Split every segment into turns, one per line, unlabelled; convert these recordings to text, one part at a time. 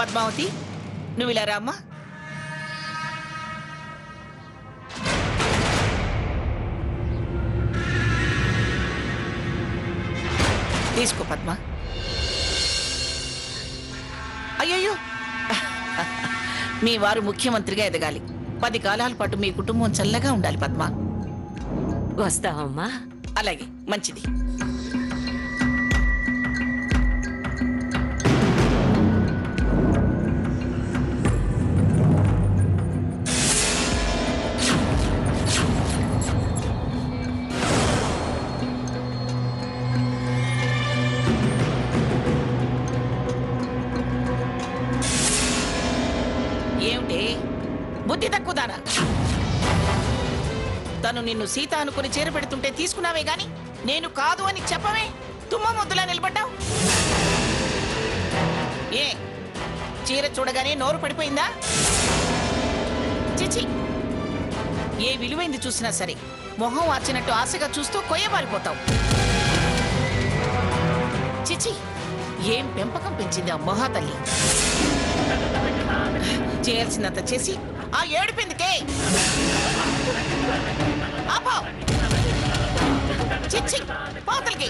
పద్మావతి, నువ్వు ఇలా రామ్మా. తీసుకో పద్మ. అయ్యయ్యో, మీ వారు ముఖ్యమంత్రిగా ఎదగాలి. 10 కాలాల పాటు మీ కుటుంబం చల్లగా ఉండాలి పద్మ.
వస్తావమ్మా?
అలాగే, మంచిది. ఏమిటి బుద్ధి తక్కువదానా? తను నిన్ను సీత అనుకుని చేరపెడుతుంటే తీసుకున్నావే గాని నేను కాదు అని చెప్పవే. తుమ్మ ముద్దులా నిలబడ్డావు. ఏ చీర చూడగానే నోరు పడిపోయిందా? చిచి, ఏ విలువైంది చూసినా సరే మొహం వాచినట్టు ఆశగా చూస్తూ కొయ్యబారిపోతావు. చిచి, ఏం పెంపకం పెంచింది ఆ మహాతల్లి. చేయాల్సినంత చేసి ఆ ఏడుపిందికే. ఆపో, చిచ్చి పాతలకి.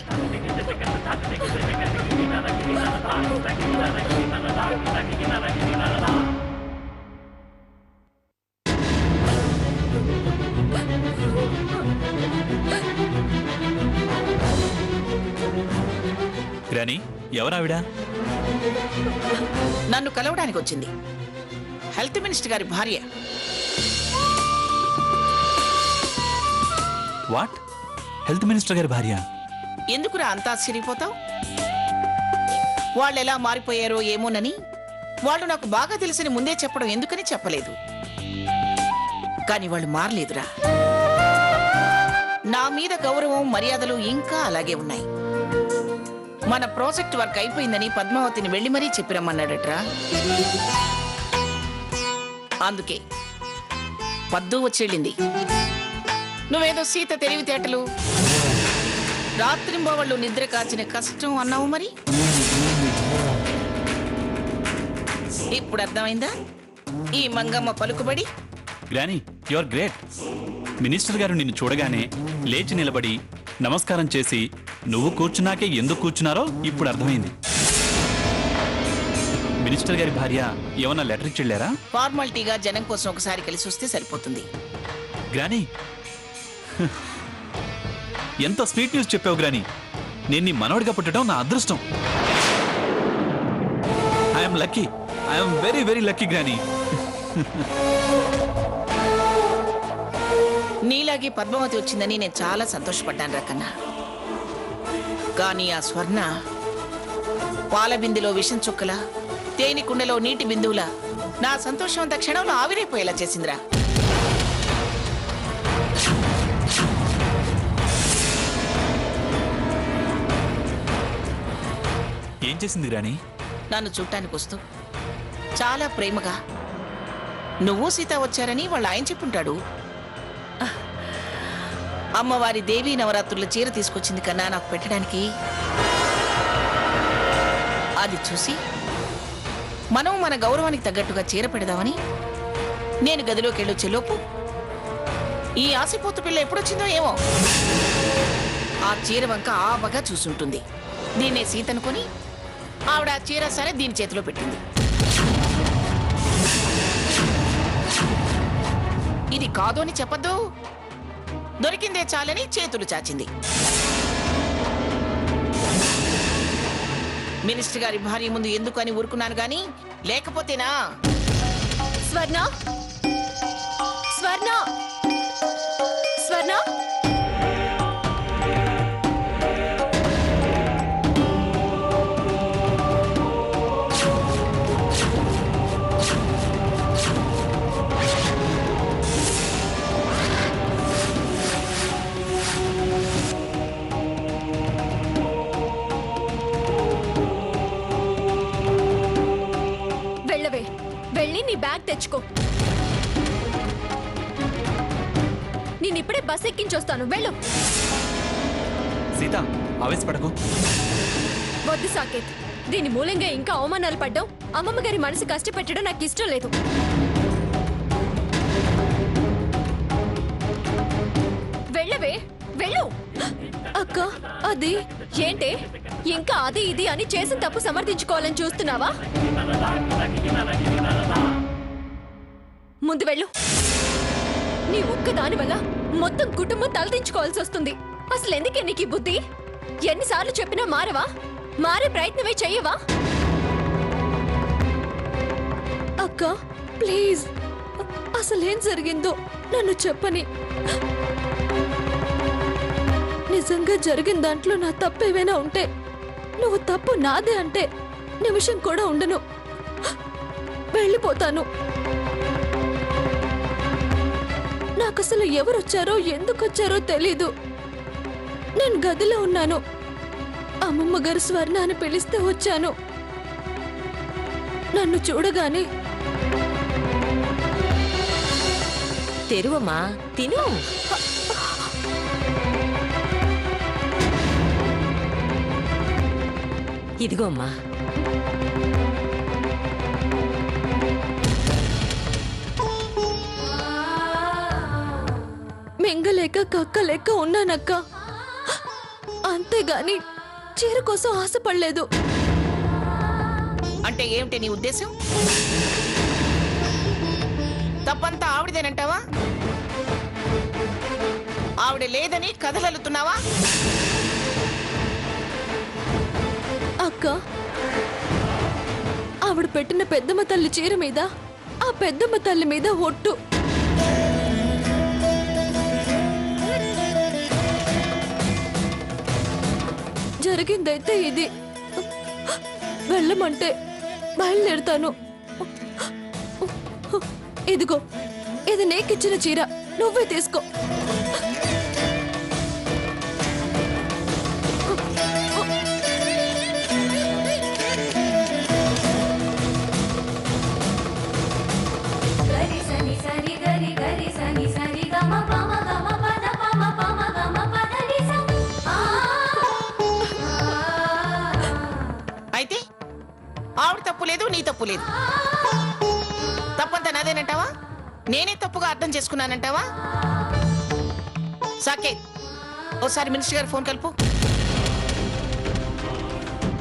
గ్రాని, ఎవరావిడ?
నన్ను కలవడానికి వచ్చింది. హెల్త్ మినిస్టర్ గారి భార్య.
వాట్? హెల్త్ మినిస్టర్ గారి భార్య?
ఎందుకురా అంత ఆశ్చర్యపోతావు? వాళ్ళు ఎలా మారిపోయారో ఏమోనని వాళ్ళు నాకు బాగా తెలిసిన ముందే చెప్పడం ఎందుకని చెప్పలేదు. కానీ వాళ్ళు మారలేదురా. నా మీద గౌరవం మర్యాదలు ఇంకా అలాగే ఉన్నాయి. మన ప్రాజెక్ట్ వర్క్ అయిపోయిందని పద్మావతిని వెళ్లి మరీ చెప్పిరమ్మన్నాడట్రా. అందుకే పద్దు వచ్చేళ్ళింది. నువ్వేదో సీత తెలివితేటలు, రాత్రింబవళ్ళు నిద్ర కాచిన కష్టం అన్నావు. మరి ఇప్పుడు అర్థమైందా ఈ మంగమ్మ పలుకుబడి?
గ్రాని, యు ఆర్ గ్రేట్. మినిస్టర్ గారు నిన్ను చూడగానే లేచి నిలబడి నమస్కారం చేసి నువ్వు కూర్చున్నాకే ఎందుకు కూర్చున్నారో ఇప్పుడు అర్థమైంది. మినిస్టర్ గారి భార్య ఏమన్నా లెటర్ ఇచ్చి వెళ్ళారా?
ఫార్మాలిటీగా జనం కోసం ఒకసారి కలిసి వస్తే సరిపోతుంది.
గ్రాని, ఎంత స్వీట్ న్యూస్ చెప్పావు గ్రాని. నేను నీ మనవడిగా పుట్టడం నా అదృష్టం. I'm lucky. I'm very very lucky granny.
నీలాగే పద్మావతి వచ్చిందని నేను చాలా సంతోషపడ్డాను రకన్నా. కానీ ఆ స్వర్ణ పాల బిందులో విషం చుక్కలా, తేనె కుండలో నీటి బిందువులా నా సంతోషం అంత క్షణంలో ఆవిరైపోయేలా చేసిందిరా.
ఏం చేసింది గ్రాని?
నన్ను చూడటానికి వస్తూ చాలా ప్రేమగా నువ్వు సీత వచ్చారని వాళ్ళ ఆయన చెప్పుంటాడు. అమ్మవారి దేవీ నవరాత్రుల చీర తీసుకొచ్చింది కన్నా నాకు పెట్టడానికి. అది చూసి మనం మన గౌరవానికి తగ్గట్టుగా చీర పెడదామని నేను గదిలోకి వెళ్ళొచ్చేలోపు ఈ ఆసిపోతు పిల్ల ఎప్పుడొచ్చిందో ఏమో. ఆ చీర వంక ఆబగా చూసుంటుంది. దీన్నే సీత అనుకొని ఆవిడ ఆ చీర సరే దీని చేతిలో పెట్టింది. ఇది కాదు అని చెప్పద్దు. దొరికిందే చాలని చేతులు చాచింది. మినిస్టర్ గారి భార్య ముందు ఎందుకు అని ఊరుకున్నాను గాని లేకపోతేనా.
స్వర్ణ, స్వర్ణ, స్వర్ణ. వెళ్ళి నీ బ్యాగ్ తెచ్చుకో. నేనిప్పుడే బస్ ఎక్కించొస్తాను. వెళ్ళు.
సీత, ఆవేశపడకు.
వద్దు సాకేత్, దీని మూలంగా ఇంకా అవమానాలు పడ్డాం. అమ్మమ్మ గారి మనసు కష్టపెట్టడం నాకు ఇష్టం లేదు. వెళ్ళవే, వెళ్ళు. అక్క, అది ఏంటే? ఇంకా అది ఇది అని చేసిన తప్పు సమర్థించుకోవాలని చూస్తున్నావా? ముందు వెళ్ళు. నీ ఒక్క దాని వల్ల మొత్తం కుటుంబం తలదించుకోవాల్సి వస్తుంది. అసలు ఎందుకే నీకు ఈ బుద్ధి? ఎన్నిసార్లు చెప్పినా మారవా? మారే ప్రయత్నమే చెయ్యవా? అక్క ప్లీజ్, అసలేం జరిగిందో నన్ను చెప్పని. నిజంగా జరిగిన దాంట్లో నా తప్పు ఏమైనా ఉంటే, నువ్వు తప్పు నాదే అంటే నిమిషం కూడా ఉండను, వెళ్ళిపోతాను. నాకసలు ఎవరొచ్చారో ఎందుకొచ్చారో తెలీదు. నేను గదిలో ఉన్నాను. అమ్మమ్మ గారు స్వర్ణ అని పిలిస్తే వచ్చాను. నన్ను చూడగానే
తెరువమ్మా, తిను. ఇదిగో అమ్మా.
మింగలేక కక్కలేక ఉన్నానక్క. అంతేగాని చీర కోసం ఆశపడలేదు.
అంటే ఏమిటి నీ ఉద్దేశం? తప్పంతా ఆవిడదేనంటావా? ఆవిడ లేదని కథలల్లుతున్నావా?
అక్క, ఆవిడ పెట్టిన పెద్దమ్మ తల్లి చీర మీద ఆ పెద్దమ్మ తల్లి మీద ఒట్టు. జరిగిందైతే ఇది. వెళ్ళమంటే బయలుదేరుతాను. ఇదిగో, ఇది నీకిచ్చిన చీర, నువ్వే తీసుకో.
అయితే ఆవిడ తప్పు లేదు, నీ తప్పు లేదు. తప్పంతా నాదేనంటావా? నేనే తప్పుగా అర్థం చేసుకున్నానంటావా? సాకేత్, ఓసారి మినిస్టర్ గారు ఫోన్ కలుపు.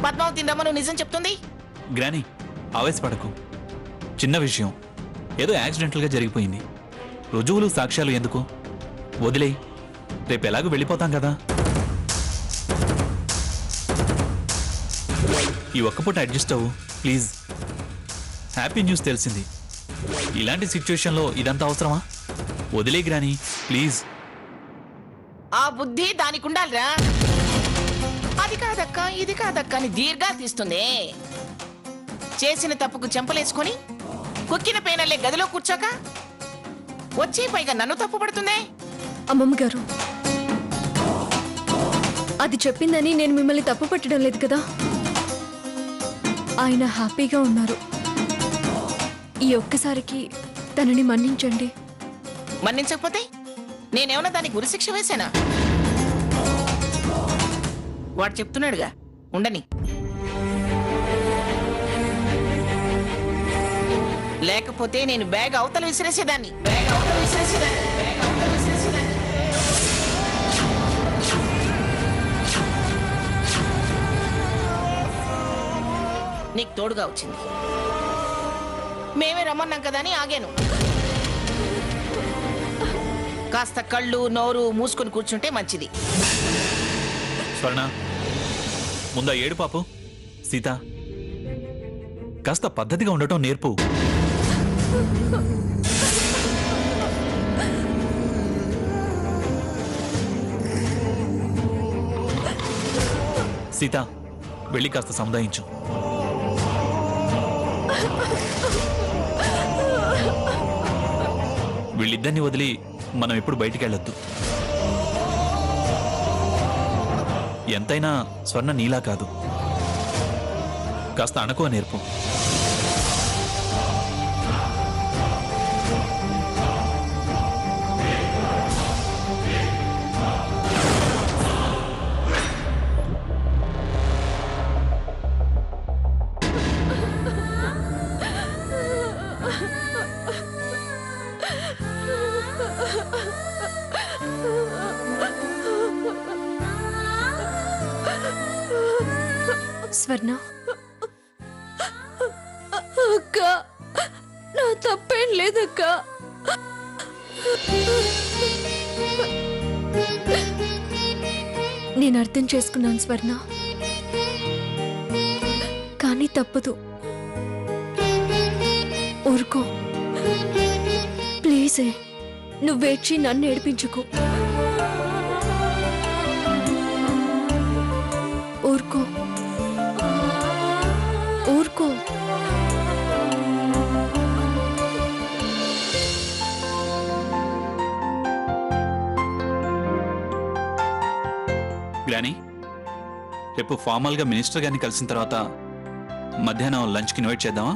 పద్మావతి రమ్మను నిజం చెప్తుంది.
గ్రానీ, ఆవేశపడకు. చిన్న విషయం, ఏదో యాక్సిడెంటల్గా జరిగిపోయింది. రుజువులు సాక్ష్యాలు ఎందుకు? వదిలేయ్, రేపు ఎలాగో వెళ్ళిపోతాం కదా. ఈ ఒక్కపూట అడ్జస్ట్ అవ్వు ప్లీజ్. హ్యాపీ న్యూస్ తెలిసింది. ఇలాంటి సిచ్యువేషన్లో ఇదంతా అవసరమా? వదిలే గ్రానీ ప్లీజ్.
ఆ బుద్ధి దానికి ఉండాలిరా. అది కాదక్క, ఇది కాదక్క అని దీర్ఘాలు తీస్తుంది. చేసిన తప్పుకు చెంపలేసుకొని కుక్కిన పేనల్లే గదిలో కూర్చోక వచ్చి పైగా నన్ను తప్పు పడుతుందే.
అమ్మమ్మ గారు, అది చెప్పిందని నేను మిమ్మల్ని తప్పు పట్టడం లేదు కదా. ఆయన హ్యాపీగా ఉన్నారు. ఈ ఒక్కసారికి తనని మన్నించండి.
మన్నించకపోతే నేనేమన్నా దానికి గురిశిక్ష వేశానా? వాడు చెప్తున్నాడుగా, ఉండని. లేకపోతే నేను బ్యాగ్ అవతల విసిరేసేదాన్ని. నీకు తోడుగా వచ్చింది. మేమే రమ్మన్నాం కదా అని ఆగాను. కాస్త కళ్ళు నోరు మూసుకొని కూర్చుంటే మంచిది.
స్వర్ణ, ముందా ఏడు పాపు. సీత, కాస్త పద్ధతిగా ఉండటం నేర్పు. సీత, వెళ్ళి కాస్త సముదాయించు. వీళ్ళిద్దరిని వదిలి మనం ఎప్పుడు బయటికి వెళ్ళొద్దు. ఎంతైనా స్వర్ణ నీలా కాదు. కాస్త అణకువ నేర్పు.
స్వర్ణ అక్క, నా తప్పేం లేదక్క. నేను అర్థం చేసుకున్నాను స్వర్ణ, కానీ తప్పదు. ఊరుకో ప్లీజే, నువ్వేడ్చి నన్ను ఏడిపించుకో. ఊరుకో ఊరుకో.
గ్రానీ, రేపు ఫార్మల్గా మినిస్టర్ గారిని కలిసిన తర్వాత మధ్యాహ్నం లంచ్కి ఇన్వైట్ చేద్దామా?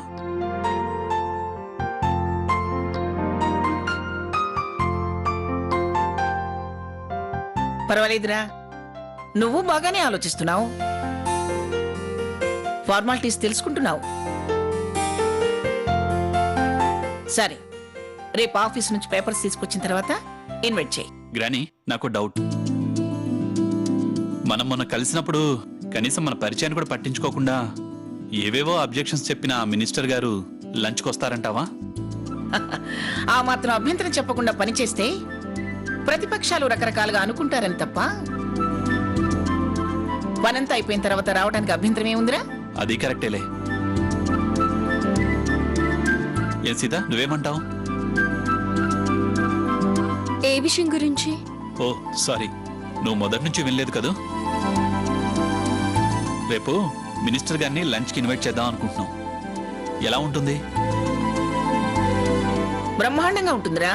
పర్వాలేదురా, నువ్వు బాగానే ఆలోచిస్తున్నావు, ఫార్మాలిటీస్ తెలుసుకుంటున్నావు. సరే, రేపు ఆఫీస్ నుంచి పేపర్స్ తీసుకొచ్చిన తర్వాత ఇన్వైట్ చేయి.
గ్రానీ, నాకు డౌట్. మనం మొన్న కలిసినప్పుడు కనీసం మన పరిచయాన్ని కూడా పట్టించుకోకుండా ఏవేవో అబ్జెక్షన్స్ చెప్పిన ఆ మినిస్టర్ గారు లంచ్కి వస్తారంటావా?
ఆ మాత్రం అభ్యంతరం చెప్పకుండా పనిచేస్తే ప్రతిపక్షాలు రకరకాలుగా అనుకుంటారని తప్ప పనంతా అయిపోయిన తర్వాత రావడానికి అభ్యంతరం ఏముందిరా?
అది కరెక్టేలే. ఏం సీత, నువ్వేమంటావు?
ఏ విషయం గురించి?
ఓ సారీ, నువ్వు మొదటి నుంచి వినలేదు కదూ. రేపు మినిస్టర్ గారిని లంచ్కి ఇన్వైట్ చేద్దాం అనుకుంటున్నాం. ఎలా ఉంటుంది?
బ్రహ్మాండంగా ఉంటుందిరా.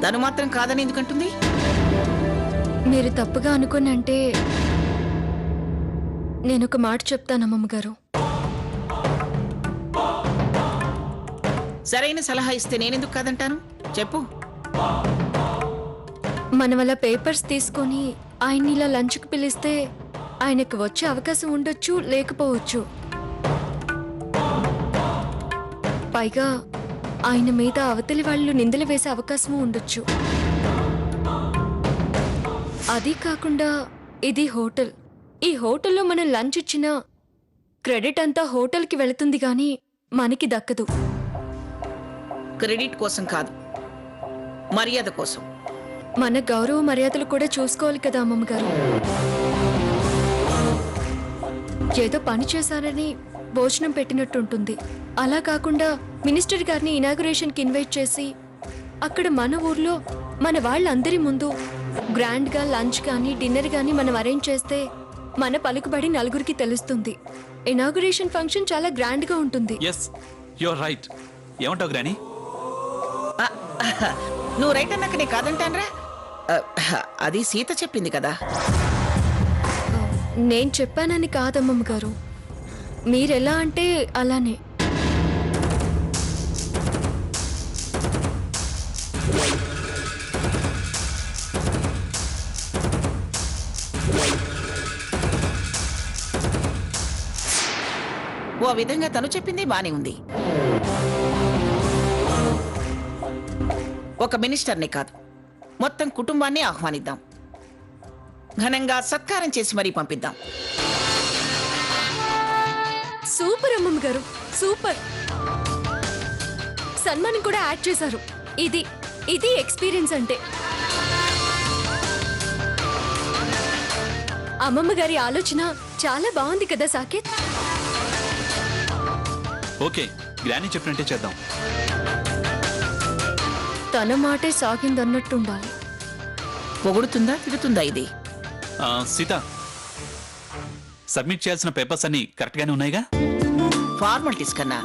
తను మాత్రం కాదని ఎందుకంటుంది?
మీరు తప్పుగా అనుకోని అంటే నేనొక మాట చెప్తాను అమ్మమ్మ గారు.
సరైన సలహా ఇస్తే నేనెందుకు కాదంటాను? చెప్పు.
మన వల్ల పేపర్స్ తీసుకొని ఆయన్ని ఇలా లంచ్కి పిలిస్తే ఆయనకు వచ్చే అవకాశం ఉండొచ్చు, లేకపోవచ్చు. పైగా ఆయన మీద అవతలి వాళ్ళు నిందలు వేసే అవకాశం ఉండొచ్చు. అది కాకుండా ఇది హోటల్. ఈ హోటల్లో మనం లంచ్ ఇచ్చినా క్రెడిట్ అంతా హోటల్కి వెళుతుంది కానీ మనకి దక్కదు.
క్రెడిట్ కోసం కాదు, మర్యాద కోసం.
మన గౌరవ మర్యాదలు కూడా చూసుకోవాలి కదా అమ్మమ్మ గారు. ఏదో పని చేశారని భోజనం పెట్టినట్టుంటుంది. అలా కాకుండా మినిస్టర్ గారిని ఇనాగ్రేషన్కి ఇన్వైట్ చేసి అక్కడ మన ఊర్లో మన వాళ్ళందరి ముందు గ్రాండ్గా లంచ్ కానీ డిన్నర్ కానీ మనం అరేంజ్ చేస్తే మన పలుకుబడి నలుగురికి తెలుస్తుంది. ఇనాగ్రేషన్ ఫంక్షన్ చాలా గ్రాండ్గా ఉంటుంది.
Yes, your right. ఏమంటావు గ్రానీ?
నువ్వు రైట్ అన్నాక నేను కాదంటానరా? అది సీత చెప్పింది కదా.
నేను చెప్పానని కాదమ్మమ్మ గారు, మీరెలా అంటే అలానే.
ఓ విధంగా తను చెప్పింది బానే ఉంది. ఒక మినిస్టర్ని కాదు, మొత్తం కుటుంబాన్ని ఆహ్వానిద్దాం. ఘనంగా సత్కారం చేసి మరీ పంపిద్దాం.
సూపర్ అమ్మమ్మ గారు, సూపర్. సన్మానం కూడా యాడ్ చేశారు. ఇది ఇది ఎక్స్పీరియన్స్ అంటే. అమ్మమ్మ గారి ఆలోచన చాలా బాగుంది కదా సాకేత్.
ఓకే, గ్రానీ చెప్పినట్టే చేద్దాం.
తన మాటే సాగిందన్నట్టుండాలి.
పొగుడుతుందా తిడుతుందా ఇది?
సీత, సబ్మిట్ చేయాల్సిన పేపర్స్ అన్ని కరెక్ట్గానే ఉన్నాయిగా?
ఫార్మాలిటీస్ కన్నా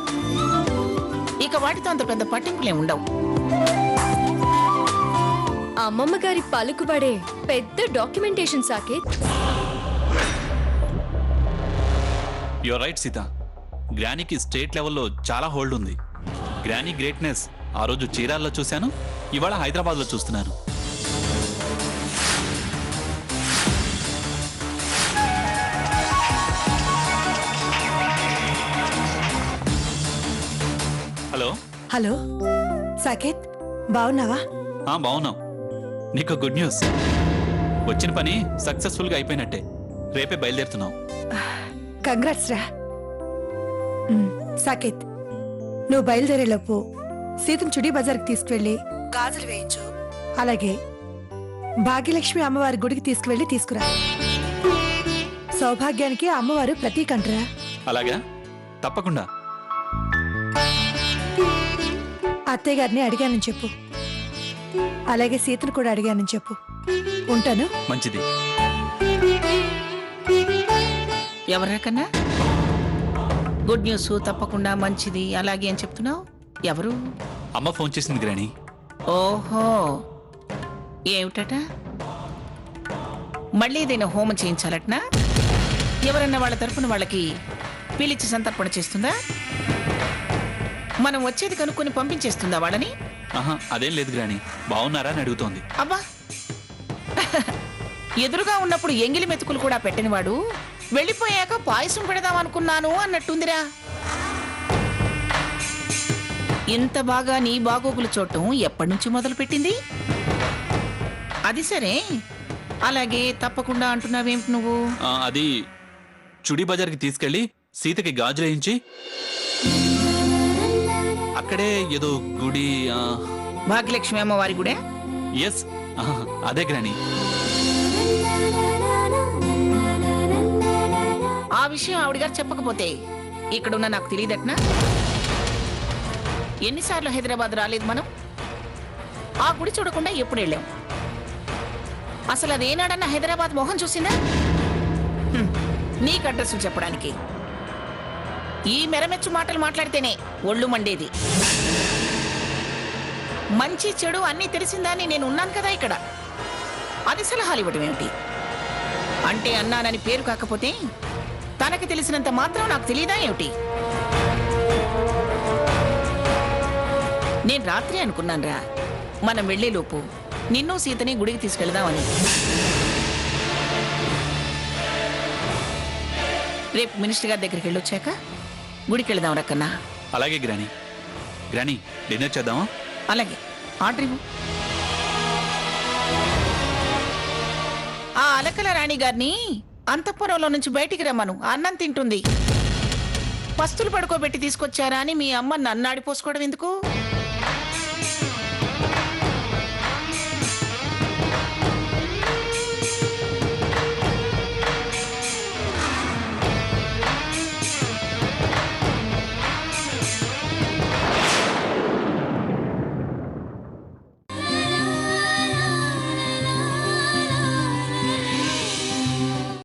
ఇక వాటితో అంత పెద్ద పట్టింపులే ఉండవు.
అమ్మమ్మ గారి పలుకుబడే పెద్ద documentation Saketh.
Your right Sita. గ్రానీకి స్టేట్ లెవెల్లో చాలా హోల్డ్ ఉంది. గ్రానీ గ్రేట్నెస్ ఆ రోజు చీరాల్లో చూశాను, ఇవాళ హైదరాబాద్లో చూస్తున్నాను. హలో.
హలో సాకేత్, బాగున్నావా?
బాగున్నాం. నీకు గుడ్ న్యూస్, వచ్చిన పని సక్సెస్ఫుల్గా అయిపోయినట్టే. రేపే బయలుదేరుతున్నాం.
కంగ్రాట్స్ రా. సాకేత్, నువ్వు బయలుదేరేలోపు సీతను చుడి బజార్కి తీసుకువెళ్ళి గాజులు వేయించు. అలాగే భాగ్యలక్ష్మి అమ్మవారి గుడికి తీసుకురా. సౌభాగ్యానికి అమ్మవారు ప్రతీకంటరా.
అలాగా, తప్పకుండా.
అత్తయ్య గారిని అడిగానని చెప్పు. అలాగే సీతను కూడా అడిగానని చెప్పు. ఉంటాను.
మంచిది.
ఎవరా కన్నా? గుడ్ న్యూస్ తప్పకుండా మంచిది అలాగే అని చెప్తున్నావు. ఎవరు?
అమ్మ ఫోన్ చేసింది గ్రాని.
ఓహో, ఏమిటట? మళ్ళీ ఏదైనా హోమం చేయించాలట్నా? ఎవరన్నా వాళ్ళ తరపున వాళ్ళకి పిలిచి సంతర్పణ చేస్తుందా? మనం వచ్చేది కనుక్కొని పంపించేస్తుందా వాళ్ళని?
ఆహా, అదేం లేదు గ్రాని. బాగున్నారా అని అడుగుతోంది.
అబ్బా, ఎదురుగా ఉన్నప్పుడు ఎంగిలి మెతుకులు కూడా పెట్టనివాడు వెళ్ళిపోయాక పాయసం పెడదాం అనుకున్నాను అన్నట్టుందిరా. ఇంత బాగా నీ బాగోగులు చూడటం ఎప్పటి నుంచి మొదలు పెట్టింది? అది సరే, అలాగే తప్పకుండా అంటున్నావేమిటి నువ్వు?
అది చుడి బజార్కి తీసుకెళ్లి సీతకి గాజులు వేయించి అక్కడే ఏదో గుడి.
భాగ్యలక్ష్మి అమ్మవారి గుడే?
ఎస్, అదే గ్రాని.
ఆ విషయం ఆవిడగారు చెప్పకపోతే ఇక్కడున్న నాకు తెలియదట్నా? ఎన్నిసార్లు హైదరాబాద్ రాలేదు మనం? ఆ గుడి చూడకుండా ఎప్పుడు వెళ్ళాం? అసలు అదేనాడన్నా హైదరాబాద్ మొహం చూసిందా? నీకు అడ్రస్ చెప్పడానికి ఈ మెరమెచ్చు మాటలు మాట్లాడితేనే ఒళ్ళు మండేది. మంచి చెడు అన్నీ తెలిసిందని నేను ఉన్నాను కదా ఇక్కడ. అది సలహాలు ఇవ్వడం ఏమిటి? అంటే అన్నానని పేరు కాకపోతే తనకి తెలిసినంత మాత్రం నాకు తెలియదా ఏమిటి? నేను రాత్రి అనుకున్నానురా మనం వెళ్లేలోపు నిన్ను సీతని గుడికి తీసుకెళ్దామని. రేపు మినిస్టర్ గారి దగ్గరికి వెళ్ళొచ్చాక గుడికి వెళదాం రక్కన్నా.
అలాగే గ్రాని. గ్రాని, డిన్నర్ చేద్దామా?
అలాగే, ఆర్డర్ ఇవ్వు. ఆ అలకల రాణి గారిని అంతఃపురంలో నుంచి బయటికి రమ్మను, అన్నం తింటుంది. పస్తులు పడుకోబెట్టి తీసుకొచ్చారా అని మీ అమ్మ నన్ను ఆడిపోసుకోవడం ఎందుకు?